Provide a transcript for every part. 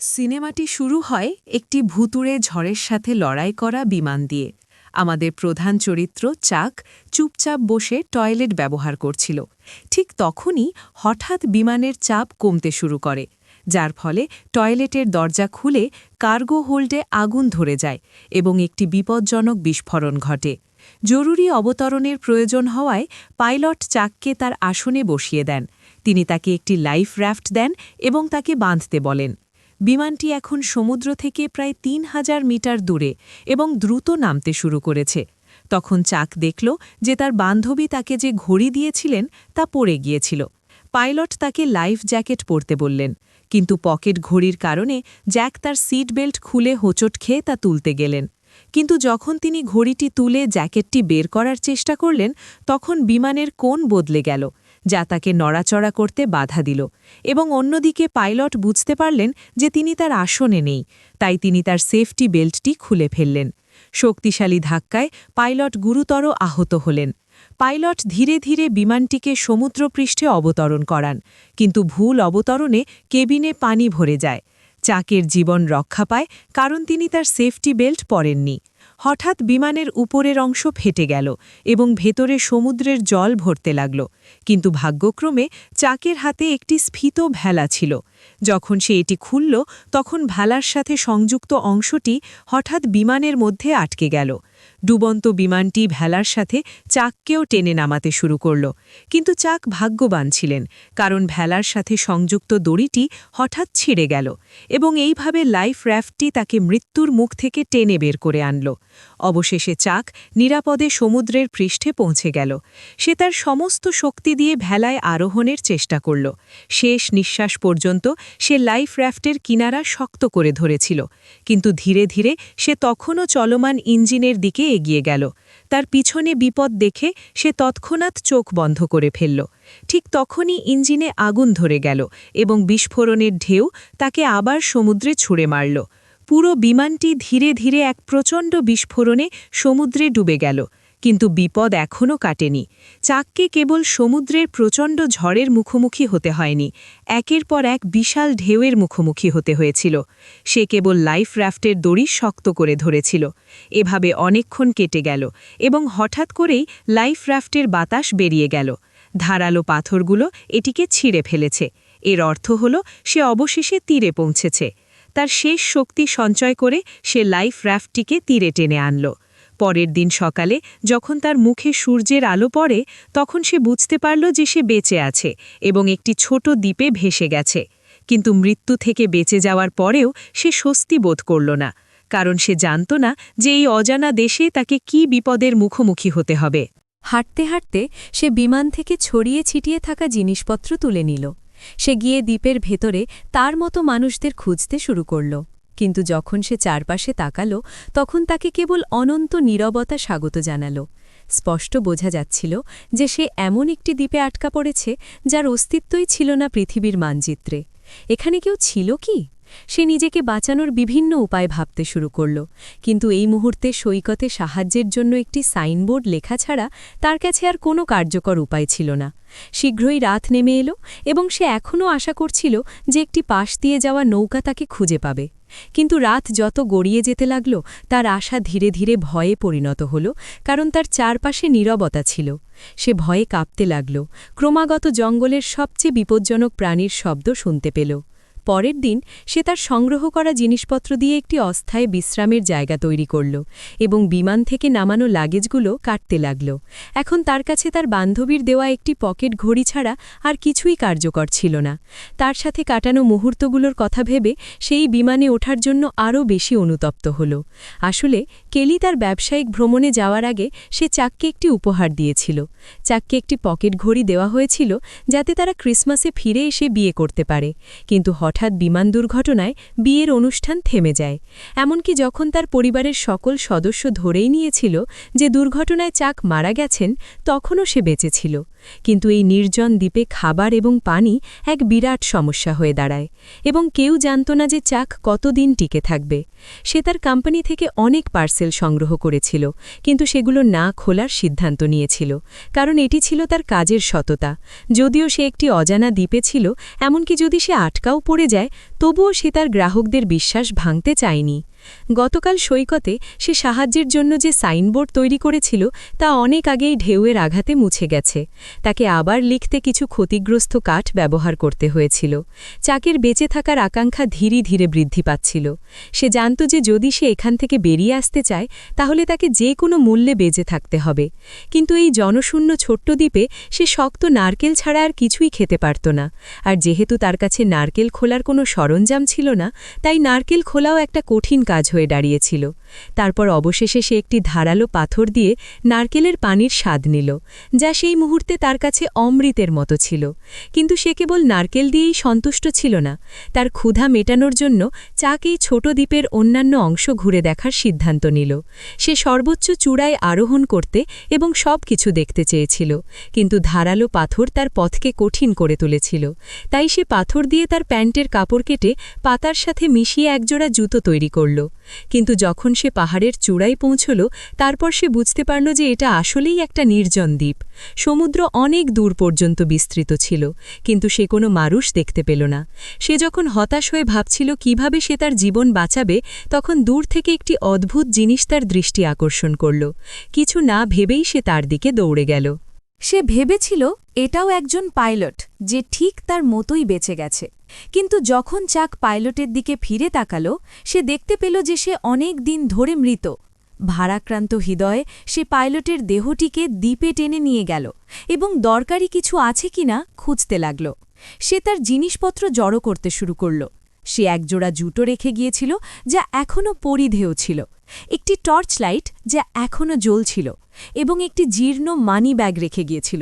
সিনেমাটি শুরু হয় একটি ভুতুড়ে ঝড়ের সাথে লড়াই করা বিমান দিয়ে। আমাদের প্রধান চরিত্র চাক চুপচাপ বসে টয়লেট ব্যবহার করছিল। ঠিক তখনই হঠাৎ বিমানের চাপ কমতে শুরু করে, যার ফলে টয়লেটের দরজা খুলে কার্গো হোল্ডে আগুন ধরে যায় এবং একটি বিপজ্জনক বিস্ফোরণ ঘটে। জরুরি অবতরণের প্রয়োজন হওয়ায় পাইলট চাককে তার আসনে বসিয়ে দেন। তিনি তাকে একটি লাইফ র্যাফট দেন এবং তাকে বাঁধতে বলেন। বিমানটি এখন সমুদ্র থেকে প্রায় ৩,০০০ মিটার দূরে এবং দ্রুত নামতে শুরু করেছে। তখন চাক দেখল যে তার বান্ধবী তাকে যে ঘড়ি দিয়েছিলেন তা পড়ে গিয়েছিল। পাইলট তাকে লাইফ জ্যাকেট পরতে বললেন, কিন্তু পকেট ঘড়ির কারণে জ্যাক তার সিট বেল্ট খুলে হোঁচট খেয়ে তা তুলতে গেলেন। কিন্তু যখন তিনি ঘড়িটি তুলে জ্যাকেটটি বের করার চেষ্টা করলেন, তখন বিমানের কোণ বদলে গেল, যা তাকে নড়াচড়া করতে বাধা দিল। এবং অন্যদিকে পাইলট বুঝতে পারলেন যে তিনি তার আসনে নেই, তাই তিনি তার সেফটি বেল্টটি খুলে ফেললেন। শক্তিশালী ধাক্কায় পাইলট গুরুতর আহত হলেন। পাইলট ধীরে ধীরে বিমানটিকে সমুদ্রপৃষ্ঠে অবতরণ করান, কিন্তু ভুল অবতরণে কেবিনে পানি ভরে যায়। চাকের জীবন রক্ষা পায় কারণ তিনি তার সেফটি বেল্ট পরেননি। হঠাৎ বিমানের উপরের অংশ ফেটে গেল এবং ভেতরে সমুদ্রের জল ভরতে লাগল, কিন্তু ভাগ্যক্রমে চাকের হাতে একটি স্ফীত ভেলা ছিল। যখন সে এটি খুলল, তখন ভেলার সাথে সংযুক্ত অংশটি হঠাৎ বিমানের মধ্যে আটকে গেল। ডুবন্ত বিমানটি ভেলার সাথে চাককেও টেনে নামাতে শুরু করল, কিন্তু চাক ভাগ্যবান ছিলেন কারণ ভেলার সাথে সংযুক্ত দড়িটি হঠাৎ ছিঁড়ে গেল এবং এইভাবে লাইফ র্যাফটটি তাকে মৃত্যুর মুখ থেকে টেনে বের করে আনল। অবশেষে চাক নিরাপদে সমুদ্রের পৃষ্ঠে পৌঁছে গেল। সে তার সমস্ত শক্তি দিয়ে ভেলায় আরোহণের চেষ্টা করল। শেষ নিঃশ্বাস পর্যন্ত সে লাইফ র্যাফটের কিনারা শক্ত করে ধরেছিল, কিন্তু ধীরে ধীরে সে তখনও চলমান ইঞ্জিনের দিকে এগিয়ে গেল। তার পিছনে বিপদ দেখে সে তৎক্ষণাৎ চোখ বন্ধ করে ফেলল। ঠিক তখনই ইঞ্জিনে আগুন ধরে গেল এবং বিস্ফোরণের ঢেউ তাকে আবার সমুদ্রে ছুঁড়ে মারল। পুরো বিমানটি ধীরে ধীরে এক প্রচণ্ড বিস্ফোরণে সমুদ্রে ডুবে গেল, কিন্তু বিপদ এখনও কাটেনি। চাককে কেবল সমুদ্রের প্রচণ্ড ঝড়ের মুখোমুখি হতে হয়নি, একের পর এক বিশাল ঢেউয়ের মুখোমুখি হতে হয়েছিল। সে কেবল লাইফ র্যাফটের দড়ি শক্ত করে ধরেছিল। এভাবে অনেকক্ষণ কেটে গেল এবং হঠাৎ করেই লাইফ র্যাফটের বাতাস বেরিয়ে গেল। ধারালো পাথরগুলো এটিকে ছিঁড়ে ফেলেছে। এর অর্থ হল সে অবশেষে তীরে পৌঁছেছে। তার শেষ শক্তি সঞ্চয় করে সে লাইফ র্যাফটটিকে তীরে টেনে আনল। পরের দিন সকালে যখন তার মুখে সূর্যের আলো পড়ে, তখন সে বুঝতে পারল যে সে বেঁচে আছে এবং একটি ছোট দ্বীপে ভেসে গেছে। কিন্তু মৃত্যু থেকে বেঁচে যাওয়ার পরেও সে স্বস্তি বোধ করল না, কারণ সে জানত না যে এই অজানা দেশে তাকে কী বিপদের মুখোমুখি হতে হবে। হাঁটতে হাঁটতে সে বিমান থেকে ছড়িয়ে ছিটিয়ে থাকা জিনিসপত্র তুলে নিল। সে গিয়ে দ্বীপের ভেতরে তার মতো মানুষদের খুঁজতে শুরু করল, কিন্তু যখন সে চারপাশে তাকাল, তখন তাকে কেবল অনন্ত নীরবতা স্বাগত জানাল। স্পষ্ট বোঝা যাচ্ছিল যে সে এমন একটি দ্বীপে আটকা পড়েছে যার অস্তিত্বই ছিল না পৃথিবীর মানচিত্রে। এখানে কেউ ছিল কি? সে নিজেকে বাঁচানোর বিভিন্ন উপায় ভাবতে শুরু করল, কিন্তু এই মুহূর্তে সৈকতে সাহায্যের জন্য একটি সাইনবোর্ড লেখা ছাড়া তার কাছে আর কোনো কার্যকর উপায় ছিল না। শীঘ্রই রাত নেমে এলো এবং সে এখনও আশা করছিল যে একটি পাশ দিয়ে যাওয়া নৌকা তাকে খুঁজে পাবে। কিন্তু রাত যত গড়িয়ে যেতে লাগল, তার আশা ধীরে ধীরে ভয়ে পরিণত হল, কারণ তার চারপাশে নীরবতা ছিল। সে ভয়ে কাঁপতে লাগল, ক্রমাগত জঙ্গলের সবচেয়ে বিপজ্জনক প্রাণীর শব্দ শুনতে পেল। পরের দিন সে তার সংগ্রহ করা জিনিসপত্র দিয়ে একটি অস্থায়ী বিশ্রামের জায়গা তৈরি করল এবং বিমান থেকে নামানো লাগেজগুলো কাটতে লাগল। এখন তার কাছে তার বান্ধবীর দেওয়া একটি পকেট ঘড়ি ছাড়া আর কিছুই কার্যকর ছিল না। তার সাথে কাটানো মুহূর্তগুলোর কথা ভেবে সেই বিমানে ওঠার জন্য আরও বেশি অনুতপ্ত হল। আসলে কেলি তার ব্যবসায়িক ভ্রমণে যাওয়ার আগে সে চাককে একটি উপহার দিয়েছিল। চাককে একটি পকেট ঘড়ি দেওয়া হয়েছিল যাতে তারা ক্রিসমাসে ফিরে এসে বিয়ে করতে পারে, কিন্তু হঠাৎ বিমান দুর্ঘটনায় বিয়ের অনুষ্ঠান থেমে যায়। এমনকি যখন তার পরিবারের সকল সদস্য ধরেই নিয়েছিল যে দুর্ঘটনায় চাক মারা গেছেন, তখনও সে বেঁচে ছিল। কিন্তু এই নির্জন দ্বীপে খাবার এবং পানি এক বিরাট সমস্যা হয়ে দাঁড়ায় এবং কেউ জানত না যে চাক কতদিন টিকে থাকবে। সে তার কোম্পানি থেকে অনেক পার্সেল সংগ্রহ করেছিল, কিন্তু সেগুলো না খোলার সিদ্ধান্ত নিয়েছিল, কারণ এটি ছিল তার কাজের সততা। যদিও সে একটি অজানা দ্বীপে ছিল, এমনকি যদি সে আটকাও পড়ে যায়, তবুও সে তার গ্রাহকদের বিশ্বাস ভাঙতে চায়নি। গতকাল সৈকতে সে সাহায্যের জন্য যে সাইনবোর্ড তৈরি করেছিল তা অনেক আগেই ঢেউয়ের আঘাতে মুছে গেছে। তাকে আবার লিখতে কিছু ক্ষতিগ্রস্ত কাঠ ব্যবহার করতে হয়েছিল। চাকের বেঁচে থাকার আকাঙ্ক্ষা ধীরে ধীরে বৃদ্ধি পাচ্ছিল। সে জানত যে যদি সে এখান থেকে বেরিয়ে আসতে চায় তাহলে তাকে যে কোনো মূল্যে বেঁচে থাকতে হবে। কিন্তু এই জনশূন্য ছোট্ট দ্বীপে সে শক্ত নারকেল ছাড়া আর কিছুই খেতে পারত না। আর যেহেতু তার কাছে নারকেল খোলার কোনো সরঞ্জাম ছিল না, তাই নারকেল খোলাও একটা কঠিন কাজ হয়ে দাঁড়িয়েছিল। তারপর অবশেষে সে একটি ধারালো পাথর দিয়ে নারকেলের পানির স্বাদ নিল, যা সেই মুহূর্তে তার কাছে অমৃতের মতো ছিল। কিন্তু সে কেবল নারকেল দিয়েই সন্তুষ্ট ছিল না। তার ক্ষুধা মেটানোর জন্য চাক এই ছোট দ্বীপের অন্যান্য অংশ ঘুরে দেখার সিদ্ধান্ত নিল। সে সর্বোচ্চ চূড়ায় আরোহণ করতে এবং সব কিছু দেখতে চেয়েছিল, কিন্তু ধারালো পাথর তার পথকে কঠিন করে তুলেছিল। তাই সে পাথর দিয়ে তার প্যান্টের কাপড় কেটে পাতার সাথে মিশিয়ে একজোড়া জুতো তৈরি করল। কিন্তু যখন সে পাহাড়ের চূড়ায় পৌঁছল, তারপর সে বুঝতে পারল যে এটা আসলেই একটা নির্জন দ্বীপ। সমুদ্র অনেক দূর পর্যন্ত বিস্তৃত ছিল, কিন্তু সে কোনো মানুষ দেখতে পেল না। সে যখন হতাশ হয়ে ভাবছিল কিভাবে সে তার জীবন বাঁচাবে, তখন দূর থেকে একটি অদ্ভুত জিনিস তার দৃষ্টি আকর্ষণ করল। কিছু না ভেবেই সে তার দিকে দৌড়ে গেল। সে ভেবেছিল এটাও একজন পাইলট যে ঠিক তার মতোই বেঁচে গেছে। কিন্তু যখন চাক পাইলটের দিকে ফিরে তাকাল, সে দেখতে পেল যে সে অনেক দিন ধরে মৃত। ভারাক্রান্ত হৃদয়ে সে পাইলটের দেহটিকে দ্বীপে টেনে নিয়ে গেল এবং দরকারি কিছু আছে কিনা খুঁজতে লাগল। সে তার জিনিসপত্র জড়ো করতে শুরু করল। সে একজোড়া জুতো রেখে গিয়েছিল যা এখনও পরিধেয় ছিল, একটি টর্চ লাইট যা এখনও জ্বলছিল, এবং একটি জীর্ণ মানি ব্যাগ রেখে গিয়েছিল।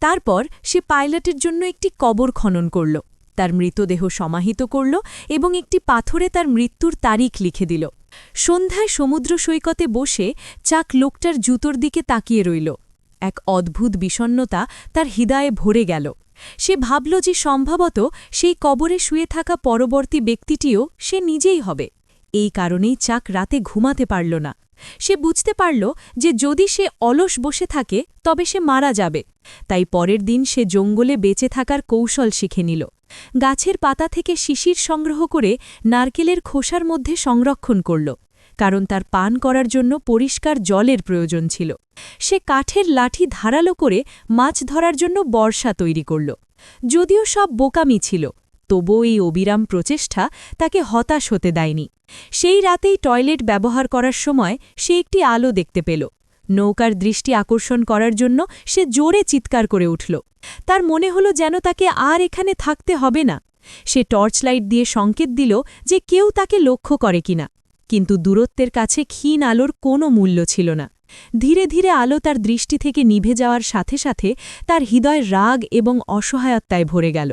তারপর সে পাইলটের জন্য একটি কবর খনন করল, তার মৃতদেহ সমাহিত করল এবং একটি পাথরে তার মৃত্যুর তারিখ লিখে দিল। সন্ধ্যায় সমুদ্র সৈকতে বসে চাক লোকটার জুতোর দিকে তাকিয়ে রইল। এক অদ্ভুত বিষণ্ণতা তার হৃদয়ে ভরে গেল। সে ভাবল যে সম্ভবত সেই কবরে শুয়ে থাকা পরবর্তী ব্যক্তিটিও সে নিজেই হবে। এই কারণেই চাক রাতে ঘুমাতে পারল না। সে বুঝতে পারল যে যদি সে অলস বসে থাকে তবে সে মারা যাবে। তাই পরের দিন সে জঙ্গলে বেঁচে থাকার কৌশল শিখে নিল। গাছের পাতা থেকে শিশির সংগ্রহ করে নারকেলের খোসার মধ্যে সংরক্ষণ করল, কারণ তার পান করার জন্য পরিষ্কার জলের প্রয়োজন ছিল। সে কাঠের লাঠি ধারালো করে মাছ ধরার জন্য বর্ষা তৈরি করল। যদিও সব বোকামি ছিল, তবুও এই অবিরাম প্রচেষ্টা তাকে হতাশ হতে দেয়নি। সেই রাতেই টয়লেট ব্যবহার করার সময় সে একটি আলো দেখতে পেল। নৌকার দৃষ্টি আকর্ষণ করার জন্য সে জোরে চিৎকার করে উঠল। তার মনে হল যেন তাকে আর এখানে থাকতে হবে না। সে টর্চ লাইট দিয়ে সংকেত দিল যে কেউ তাকে লক্ষ্য করে কিনা, কিন্তু দূরত্বের কাছে ক্ষীণ আলোর কোনো মূল্য ছিল না। ধীরে ধীরে আলো তার দৃষ্টি থেকে নিভে যাওয়ার সাথে সাথে তার হৃদয় রাগ এবং অসহায়তায় ভরে গেল।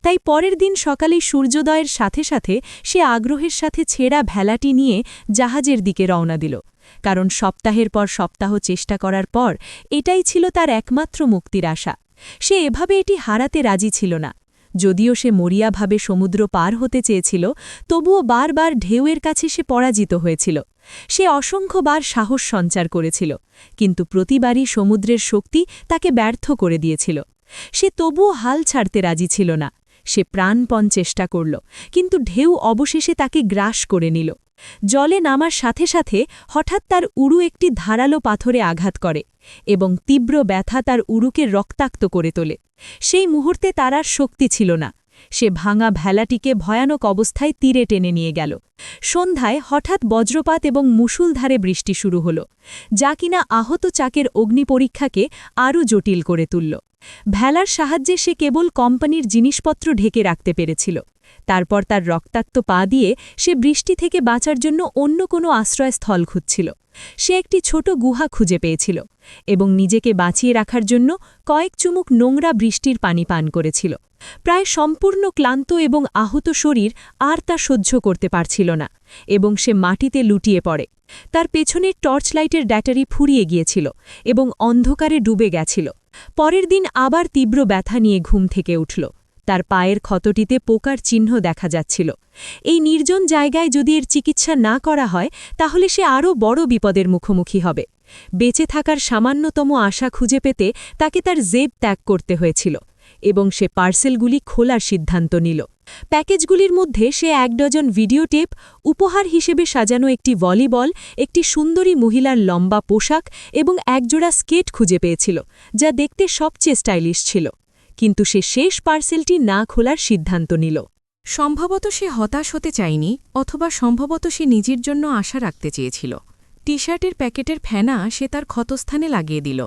তাই পরের দিন সকালে সূর্যোদয়ের সাথে সাথে সে আগ্রহের সাথে ছেঁড়া ভেলাটি নিয়ে জাহাজের দিকে রওনা দিল, কারণ সপ্তাহের পর সপ্তাহ চেষ্টা করার পর এটাই ছিল তার একমাত্র মুক্তির আশা। সে এভাবে এটি হারাতে রাজি ছিল না। যদিও সে মরিয়াভাবে সমুদ্র পার হতে চেয়েছিল, তবুও বারবার ঢেউয়ের কাছে সে পরাজিত হয়েছিল। সে অসংখ্যবার সাহস সঞ্চার করেছিল, কিন্তু প্রতিবারই সমুদ্রের শক্তি তাকে ব্যর্থ করে দিয়েছিল। সে তবুও হাল ছাড়তে রাজি ছিল না। সে প্রাণপণ চেষ্টা করল, কিন্তু ঢেউ অবশেষে তাকে গ্রাস করে নিল। জলে নামার সাথে সাথে হঠাৎ তার উড়ু একটি ধারালো পাথরে আঘাত করে এবং তীব্র ব্যথা তার উড়ুকে রক্তাক্ত করে তোলে। সেই মুহূর্তে তার আর শক্তি ছিল না। সে ভাঙা ভেলাটিকে ভয়ানক অবস্থায় তীরে টেনে নিয়ে গেল। সন্ধ্যায় হঠাৎ বজ্রপাত এবং মুষলধারে বৃষ্টি শুরু হল, যা কিনা আহত চাকের অগ্নিপরীক্ষাকে আরও জটিল করে তুলল। ভেলার সাহায্যে সে কেবল কোম্পানির জিনিসপত্র ঢেকে রাখতে পেরেছিল। তারপর তার রক্তাক্ত পা দিয়ে সে বৃষ্টি থেকে বাঁচার জন্য অন্য কোনো আশ্রয়স্থল খুঁজছিল। সে একটি ছোট গুহা খুঁজে পেয়েছিল এবং নিজেকে বাঁচিয়ে রাখার জন্য কয়েক চুমুক নোংরা বৃষ্টির পানি পান করেছিল। প্রায় সম্পূর্ণ ক্লান্ত এবং আহত শরীর আর তা সহ্য করতে পারছিল না এবং সে মাটিতে লুটিয়ে পড়ে। তার পেছনের টর্চ লাইটের ব্যাটারি ফুরিয়ে গিয়েছিল এবং অন্ধকারে ডুবে গেছিল। পরের দিন আবার তীব্র ব্যথা নিয়ে ঘুম থেকে উঠল। তার পায়ের ক্ষতটিতে পোকার চিহ্ন দেখা যাচ্ছিল। এই নির্জন জায়গায় যদি এর চিকিৎসা না করা হয় তাহলে সে আরও বড় বিপদের মুখোমুখি হবে। বেঁচে থাকার সামান্যতম আশা খুঁজে পেতে তাকে তার জেব ত্যাগ করতে হয়েছিল এবং সে পার্সেলগুলি খোলার সিদ্ধান্ত নিল। প্যাকেজগুলির মধ্যে সে 1 ডজন ভিডিও টেপ, উপহার হিসেবে সাজানো একটি ভলিবল, একটি সুন্দরী মহিলার লম্বা পোশাক এবং একজোড়া স্কেট খুঁজে পেয়েছিল, যা দেখতে সবচেয়ে স্টাইলিশ ছিল। কিন্তু সে শেষ পার্সেলটি না খোলার সিদ্ধান্ত নিল। সম্ভবত সে হতাশ হতে চায়নি, অথবা সম্ভবত সে নিজের জন্য আশা রাখতে চেয়েছিল। টি শার্টের প্যাকেটের ফেনা সে তার ক্ষতস্থানে লাগিয়ে দিল।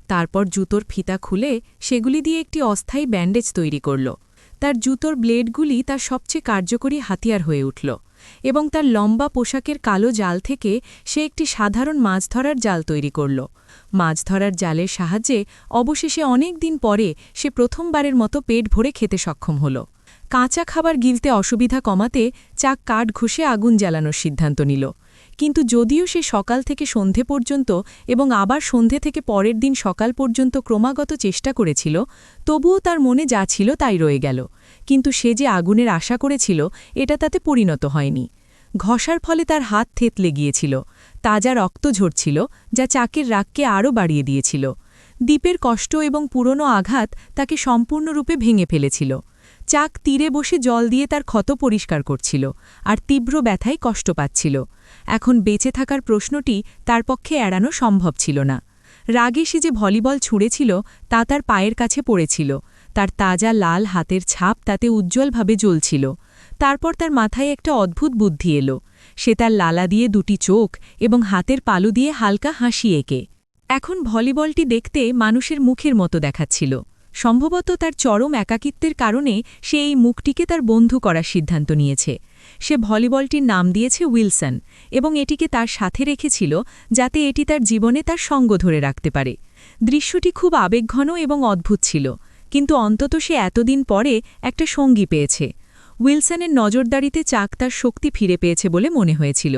তারপর জুতোর ফিতা খুলে সেগুলি দিয়ে একটি অস্থায়ী ব্যান্ডেজ তৈরি করল। তার জুতোর ব্লেডগুলি তার সবচেয়ে কার্যকরী হাতিয়ার হয়ে উঠল, এবং তার লম্বা পোশাকের কালো জাল থেকে সে একটি সাধারণ মাছ ধরার জাল তৈরি করল। মাছ ধরার জালের সাহায্যে অবশেষে অনেক দিন পরে সে প্রথমবারের মতো পেট ভরে খেতে সক্ষম হল। কাঁচা খাবার গিলতে অসুবিধা কমাতে চাক কাঠ ঘষে আগুন জ্বালানোর সিদ্ধান্ত নিল। কিন্তু যদিও সে সকাল থেকে সন্ধে পর্যন্ত এবং আবার সন্ধে থেকে পরের দিন সকাল পর্যন্ত ক্রমাগত চেষ্টা করেছিল, তবুও তার মনে যা ছিল তাই রয়ে গেল। কিন্তু সে যে আগুনের আশা করেছিল এটা তাতে পরিণত হয়নি। ঘষার ফলে তার হাত থেতলে গিয়েছিল, তাজা রক্ত ঝরছিল, যা চাকের রাগকে আরও বাড়িয়ে দিয়েছিল। দ্বীপের কষ্ট এবং পুরনো আঘাত তাকে সম্পূর্ণরূপে ভেঙে ফেলেছিল। চাক তীরে বসে জল দিয়ে তার ক্ষত পরিষ্কার করছিল আর তীব্র ব্যথায় কষ্ট পাচ্ছিল। এখন বেঁচে থাকার প্রশ্নটি তার পক্ষে এড়ানো সম্ভব ছিল না। রাগে সে যে ভলিবল ছুঁড়েছিল তা তার পায়ের কাছে পড়েছিল। তার তাজা লাল হাতের ছাপ তাতে উজ্জ্বলভাবে জ্বলছিল। তারপর তার মাথায় একটা অদ্ভুত বুদ্ধি এলো। সে তার লালা দিয়ে 2টি চোখ এবং হাতের পালু দিয়ে হালকা হাসি এঁকে। এখন ভলিবলটি দেখতে মানুষের মুখের মতো দেখাচ্ছিল। সম্ভবত তার চরম একাকিত্বের কারণে সে এই মুখটিকে তার বন্ধু করার সিদ্ধান্ত নিয়েছে। সে ভলিবলটির নাম দিয়েছে উইলসন এবং এটিকে তার সাথে রেখেছিল যাতে এটি তার জীবনে তার সঙ্গ ধরে রাখতে পারে। দৃশ্যটি খুব আবেগঘন এবং অদ্ভুত ছিল, কিন্তু অন্তত সে এতদিন পরে একটা সঙ্গী পেয়েছে। উইলসনের নজরদারিতে চাক তার শক্তি ফিরে পেয়েছে বলে মনে হয়েছিল।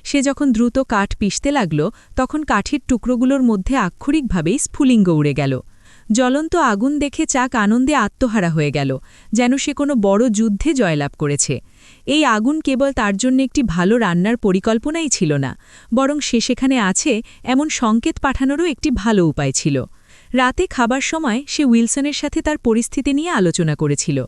সে যখন দ্রুত কাঠ পিষতে লাগল তখন কাঠের টুকরোগুলোর মধ্যে আক্ষরিকভাবেই স্ফুলিঙ্গ উড়ে গেল। জ্বলন্ত আগুন দেখে চাক আনন্দে আত্মহারা হয়ে গেল, যেন সে কোনো বড় যুদ্ধে জয়লাভ করেছে। এই আগুন কেবল তার জন্য একটি ভালো রান্নার পরিকল্পনাই ছিল না, বরং সে সেখানে আছে এমন সংকেত পাঠানোরও একটি ভালো উপায় ছিল। রাতে খাবার সময় সে উইলসনের সাথে তার পরিস্থিতি নিয়ে আলোচনা করেছিল।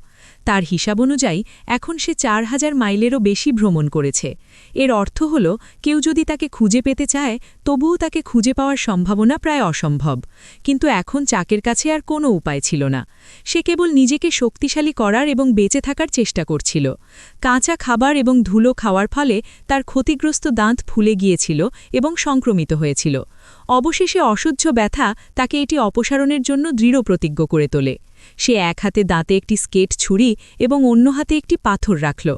তার হিসাব অনুযায়ী এখন সে 4000 মাইলেরও বেশি ভ্রমণ করেছে। এর অর্থ হল কেউ যদি তাকে খুঁজে পেতে চায় তবুও তাকে খুঁজে পাওয়ার সম্ভাবনা প্রায় অসম্ভব। কিন্তু এখন চাকের কাছে আর কোনো উপায় ছিল না। সে কেবল নিজেকে শক্তিশালী করার এবং বেঁচে থাকার চেষ্টা করছিল। কাঁচা খাবার এবং ধুলো খাওয়ার ফলে তার ক্ষতিগ্রস্ত দাঁত ফুলে গিয়েছিল এবং সংক্রমিত হয়েছিল। অবশেষে অসহ্য ব্যথা তাকে এটি অপসারণের জন্য দৃঢ় প্রতিজ্ঞ করে তোলে। সে এক হাতে দাঁতে একটি স্কেট ছুরি এবং অন্য হাতে একটি পাথর রাখল।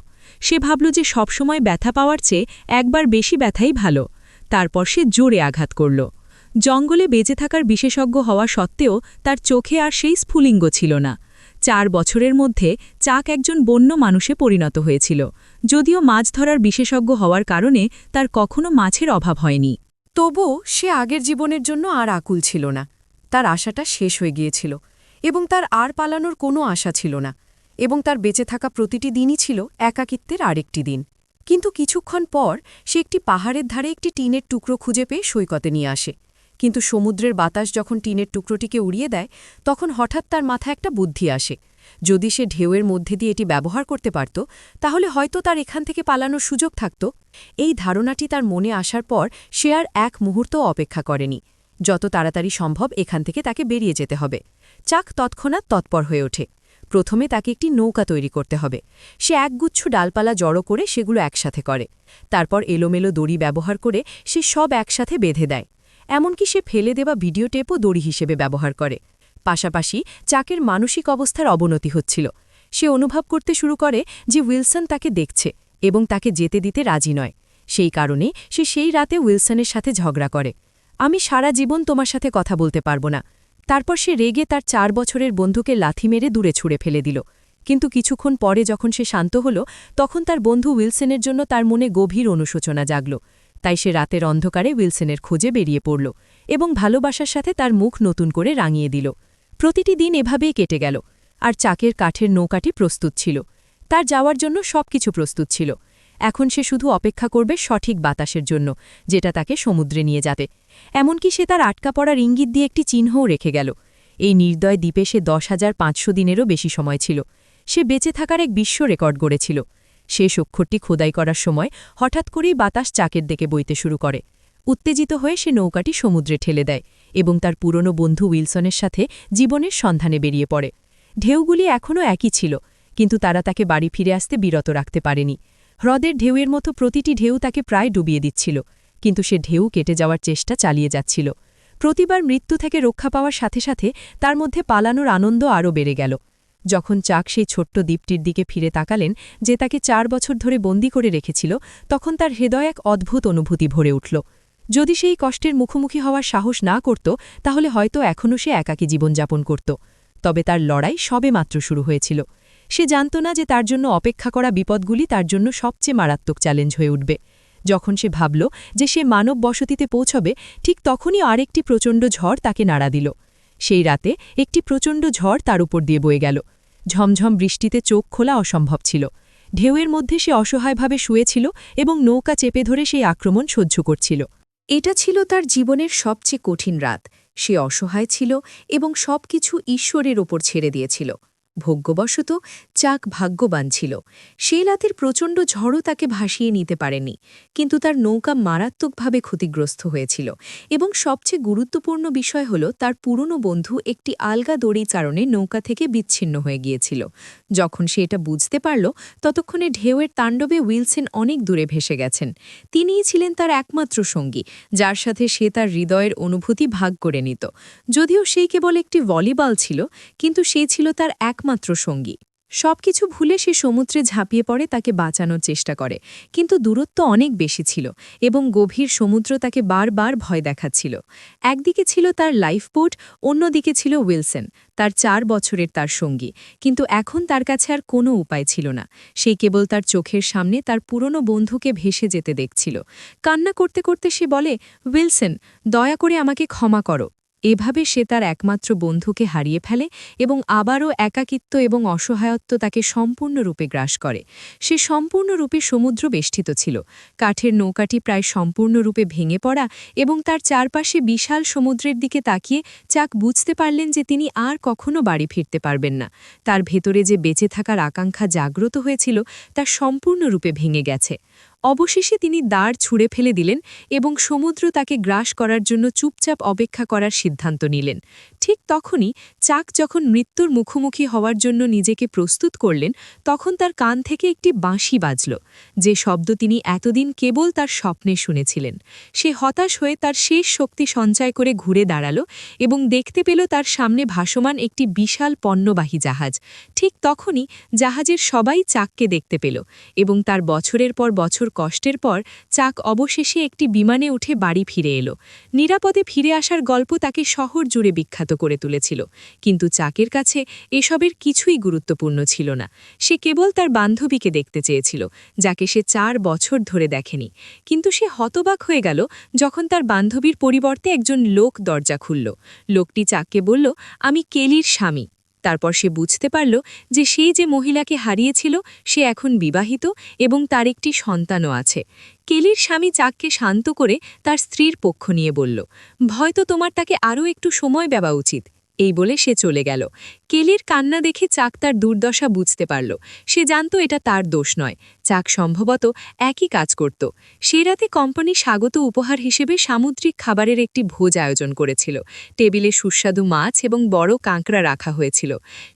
সে ভাবল যে সবসময় ব্যথা পাওয়ার চেয়ে একবার বেশি ব্যথাই ভালো। তারপর সে জোরে আঘাত করল। জঙ্গলে বেঁচে থাকার বিশেষজ্ঞ হওয়া সত্ত্বেও তার চোখে আর সেই স্ফুলিঙ্গ ছিল না। 4 বছরের মধ্যে চাক একজন বন্য মানুষে পরিণত হয়েছিল, যদিও মাছ ধরার বিশেষজ্ঞ হওয়ার কারণে তার কখনো মাছের অভাব হয়নি। তবুও সে আগের জীবনের জন্য আর আকুল ছিল না। তার আশাটা শেষ হয়ে গিয়েছিল এবং তার আর পালানোর কোনো আশা ছিল না, এবং তার বেঁচে থাকা প্রতিটি দিনই ছিল একাকিত্বের আরেকটি দিন। কিন্তু কিছুক্ষণ পর সে একটি পাহাড়ের ধারে একটি টিনের টুকরো খুঁজে পেয়ে সৈকতে নিয়ে আসে। কিন্তু সমুদ্রের বাতাস যখন টিনের টুকরোটিকে উড়িয়ে দেয় তখন হঠাৎ তার মাথায় একটা বুদ্ধি আসে। যদি সে ঢেউয়ের মধ্যে দিয়ে এটি ব্যবহার করতে পারত তাহলে হয়তো তার এখান থেকে পালানোর সুযোগ থাকত। এই ধারণাটি তার মনে আসার পর সে আর এক মুহূর্তও অপেক্ষা করেনি। যত তাড়াতাড়ি সম্ভব এখান থেকে তাকে বেরিয়ে যেতে হবে। চাক তৎক্ষণাৎ তৎপর হয়ে ওঠে। প্রথমে তাকে একটি নৌকা তৈরি করতে হবে। সে একগুচ্ছ ডালপালা জড়ো করে সেগুলো একসাথে করে। তারপর এলোমেলো দড়ি ব্যবহার করে সে সব একসাথে বেঁধে দেয়। এমনকি সে ফেলে দেওয়া ভিডিও টেপও দড়ি হিসেবে ব্যবহার করে। পাশাপাশি চাকের মানসিক অবস্থার অবনতি হচ্ছিল। সে অনুভব করতে শুরু করে যে উইলসন তাকে দেখছে এবং তাকে যেতে দিতে রাজি নয়। সেই কারণে সে সেই রাতে উইলসনের সাথে ঝগড়া করে। আমি সারা জীবন তোমার সাথে কথা বলতে পারবো না। তারপর সে রেগে তার 4 বছরের বন্ধুকে লাথি মেরে দূরে ছুঁড়ে ফেলে দিল। কিন্তু কিছুক্ষণ পরে যখন সে শান্ত হল তখন তার বন্ধু উইলসনের জন্য তার মনে গভীর অনুশোচনা জাগল। তাই সে রাতের অন্ধকারে উইলসনের খোঁজে বেরিয়ে পড়ল এবং ভালোবাসার সাথে তার মুখ নতুন করে রাঙিয়ে দিল। প্রতিটি দিন এভাবেই কেটে গেল, আর চাকের কাঠের নৌকাটি প্রস্তুত ছিল। তার যাওয়ার জন্য সবকিছু প্রস্তুত ছিল। এখন সে শুধু অপেক্ষা করবে সঠিক বাতাসের জন্য, যেটা তাকে সমুদ্রে নিয়ে যাবে। এমনকি সে তার আটকা পড়ার ইঙ্গিত দিয়ে একটি চিহ্নও রেখে গেল। এই নির্দয় দ্বীপে সে 10,500 দিনেরও বেশি সময় ছিল। সে বেঁচে থাকার এক বিশ্ব রেকর্ড গড়েছিল। শেষ অক্ষরটি খোদাই করার সময় হঠাৎ করেই বাতাস চাকের দিকে বইতে শুরু করে। উত্তেজিত হয়ে সে নৌকাটি সমুদ্রে ঠেলে দেয় এবং তার পুরনো বন্ধু উইলসনের সাথে জীবনের সন্ধানে বেরিয়ে পড়ে। ঢেউগুলি এখনও একই ছিল, কিন্তু তারা তাকে বাড়ি ফিরে আসতে বিরত রাখতে পারেনি। হ্রদের ঢেউয়ের মতো প্রতিটি ঢেউ তাকে প্রায় ডুবিয়ে দিচ্ছিল, কিন্তু সে ঢেউ কেটে যাওয়ার চেষ্টা চালিয়ে যাচ্ছিল। প্রতিবার মৃত্যু থেকে রক্ষা পাওয়ার সাথে সাথে তার মধ্যে পালানোর আনন্দ আরও বেড়ে গেল। যখন চাক সেই ছোট্ট দ্বীপটির দিকে ফিরে তাকালেন, যে তাকে 4 বছর ধরে বন্দী করে রেখেছিল, তখন তার হৃদয় এক অদ্ভুত অনুভূতি ভরে উঠল। যদি সেই কষ্টের মুখোমুখি হওয়ার সাহস না করত, তাহলে হয়তো এখনও সে একাকী জীবনযাপন করত। তবে তার লড়াই সবেমাত্র শুরু হয়েছিল। সে জানত না যে তার জন্য অপেক্ষা করা বিপদগুলি তার জন্য সবচেয়ে মারাত্মক চ্যালেঞ্জ হয়ে উঠবে। যখন সে ভাবল যে সে মানব বসতিতে পৌঁছবে, ঠিক তখনই আরেকটি প্রচণ্ড ঝড় তাকে নাড়া দিল। সেই রাতে একটি প্রচণ্ড ঝড় তার উপর দিয়ে বয়ে গেল। ঝমঝম বৃষ্টিতে চোখ খোলা অসম্ভব ছিল। ঢেউয়ের মধ্যে সে অসহায়ভাবে শুয়েছিল এবং নৌকা চেপে ধরে সেই আক্রমণ সহ্য করছিল। এটা ছিল তার জীবনের সবচেয়ে কঠিন রাত। সে অসহায় ছিল এবং সবকিছু ঈশ্বরের ওপর ছেড়ে দিয়েছিল। ভাগ্যবশত চাক ভাগ্যবান ছিল। সেই রাতের প্রচণ্ড ঝড়ও তাকে ভাসিয়ে নিতে পারেনি, কিন্তু তার নৌকা মারাত্মকভাবে ক্ষতিগ্রস্ত হয়েছিল এবং সবচেয়ে গুরুত্বপূর্ণ বিষয় হল তার পুরনো বন্ধু একটি আলগা দড়ি চারণে নৌকা থেকে বিচ্ছিন্ন হয়ে গিয়েছিল। যখন সে এটা বুঝতে পারল, ততক্ষণে ঢেউয়ের তাণ্ডবে উইলসন অনেক দূরে ভেসে গেছেন। তিনিই ছিলেন তার একমাত্র সঙ্গী, যার সাথে সে তার হৃদয়ের অনুভূতি ভাগ করে নিত। যদিও সেই কেবল একটি ভলিবল ছিল, কিন্তু সে ছিল তার একমাত্র সঙ্গী। সবকিছু ভুলে সে সমুদ্রে ঝাঁপিয়ে পড়ে তাকে বাঁচানোর চেষ্টা করে, কিন্তু দূরত্ব অনেক বেশি ছিল এবং গভীর সমুদ্র তাকে বারবার ভয় দেখাচ্ছিল। একদিকে ছিল তার লাইফবোট, অন্যদিকে ছিল উইলসন, তার 4 বছরের তার সঙ্গী। কিন্তু এখন তার কাছে আর কোনো উপায় ছিল না। সে কেবল তার চোখের সামনে তার পুরনো বন্ধুকে ভেসে যেতে দেখছিল। কান্না করতে করতে সে বলে, উইলসন, দয়া করে আমাকে ক্ষমা করো। এভাবে সে তার একমাত্র বন্ধুকে হারিয়ে ফেলে এবং আবারও একাকিত্ব এবং অসহায়ত্ব তাকে সম্পূর্ণরূপে গ্রাস করে। সে সম্পূর্ণরূপে সমুদ্র বেষ্টিত ছিল। কাঠের নৌকাটি প্রায় সম্পূর্ণরূপে ভেঙে পড়া এবং তার চারপাশে বিশাল সমুদ্রের দিকে তাকিয়ে চাক বুঝতে পারলেন যে তিনি আর কখনো বাড়ি ফিরতে পারবেন না। তার ভেতরে যে বেঁচে থাকার আকাঙ্ক্ষা জাগ্রত হয়েছিল, তা সম্পূর্ণরূপে ভেঙে গেছে। অবশেষে তিনি দাঁড় ছুঁড়ে ফেলে দিলেন এবং সমুদ্র তাকে গ্রাস করার জন্য চুপচাপ অপেক্ষা করার সিদ্ধান্ত নিলেন। ঠিক তখনই চাক যখন মৃত্যুর মুখোমুখি হওয়ার জন্য নিজেকে প্রস্তুত করলেন, তখন তার কান থেকে একটি বাঁশি বাজল, যে শব্দ তিনি এতদিন কেবল তার স্বপ্নে শুনেছিলেন। সে হতাশ হয়ে তার শেষ শক্তি সঞ্চয় করে ঘুরে দাঁড়াল এবং দেখতে পেল তার সামনে ভাসমান একটি বিশাল পণ্যবাহী জাহাজ। ঠিক তখনই জাহাজের সবাই চাককে দেখতে পেল এবং তার বছরের পর বছর কষ্টের পর চাক অবশেষে একটি বিমানে উঠে বাড়ি ফিরে এলো। নিরাপদে ফিরে আসার গল্প তাকে শহর জুড়ে বিখ্যাত করে তুলেছিল, কিন্তু চাকের কাছে এসবের কিছুই গুরুত্বপূর্ণ ছিল না। সে কেবল তার বান্ধবীকে দেখতে চেয়েছিল, যাকে সে 4 বছর ধরে দেখেনি। কিন্তু সে হতবাক হয়ে গেল যখন তার বান্ধবীর পরিবর্তে একজন লোক দরজা খুলল। লোকটি চাককে বলল, আমি কেলির স্বামী। তারপর সে বুঝতে পারল যে সেই যে মহিলাকে হারিয়েছিল, সে এখন বিবাহিত এবং তার একটি সন্তানও আছে। কেলির স্বামী চাককে শান্ত করে তার স্ত্রীর পক্ষ নিয়ে বলল, হয়তো তোমার তাকে আরও একটু সময় দেওয়া উচিত। এই বলে সে চলে গেল। কেলির কান্না দেখে চাক তার দুর্দশা বুঝতে পারল। সে জানত এটা তার দোষ নয়। চাক সম্ভবত একই কাজ করত। সে রাতে কোম্পানি স্বাগত উপহার হিসেবে সামুদ্রিক খাবারের একটি ভোজ আয়োজন করেছিল। টেবিলে সুস্বাদু মাছ এবং বড় কাঁকড়া রাখা হয়েছিল।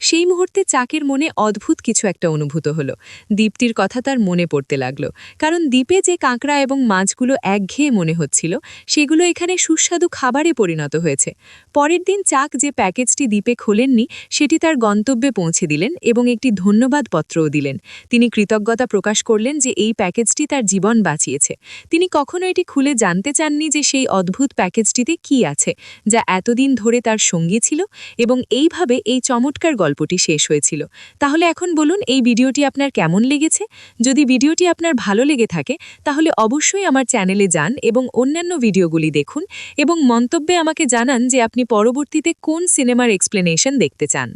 সেই মুহূর্তে চাকের মনে অদ্ভুত কিছু একটা অনুভূত হল। দ্বীপটির কথা তার মনে পড়তে লাগল, কারণ দ্বীপে যে কাঁকড়া এবং মাছগুলো একঘেয়ে মনে হচ্ছিল, সেগুলো এখানে সুস্বাদু খাবারে পরিণত হয়েছে। পরের দিন চাক যে প্যাকেজটি দ্বীপে খোলেননি, সেটি তার গন্তব্যে পৌঁছে দিলেন এবং একটি ধন্যবাদ পত্রও দিলেন। তিনি কৃতজ্ঞতা প্রকাশ করলেন যে এই প্যাকেজটি তার জীবন বাঁচিয়েছে। তিনি কখনো এটি খুলে জানতে চাননি যে সেই অদ্ভুত প্যাকেজটিতে কী আছে, যা এতদিন ধরে তার সঙ্গী ছিল, এবং এইভাবে এই চমৎকার গল্পটি শেষ হয়েছিল। তাহলে এখন বলুন, এই ভিডিওটি আপনার কেমন লেগেছে? যদি ভিডিওটি আপনার ভালো লেগে থাকে তাহলে অবশ্যই আমার চ্যানেলে যান এবং অন্যান্য ভিডিওগুলি দেখুন এবং মন্তব্যে আমাকে জানান যে আপনি পরবর্তীতে কোন সিনেমার এক্সপ্লেনেশন দেখতে চান।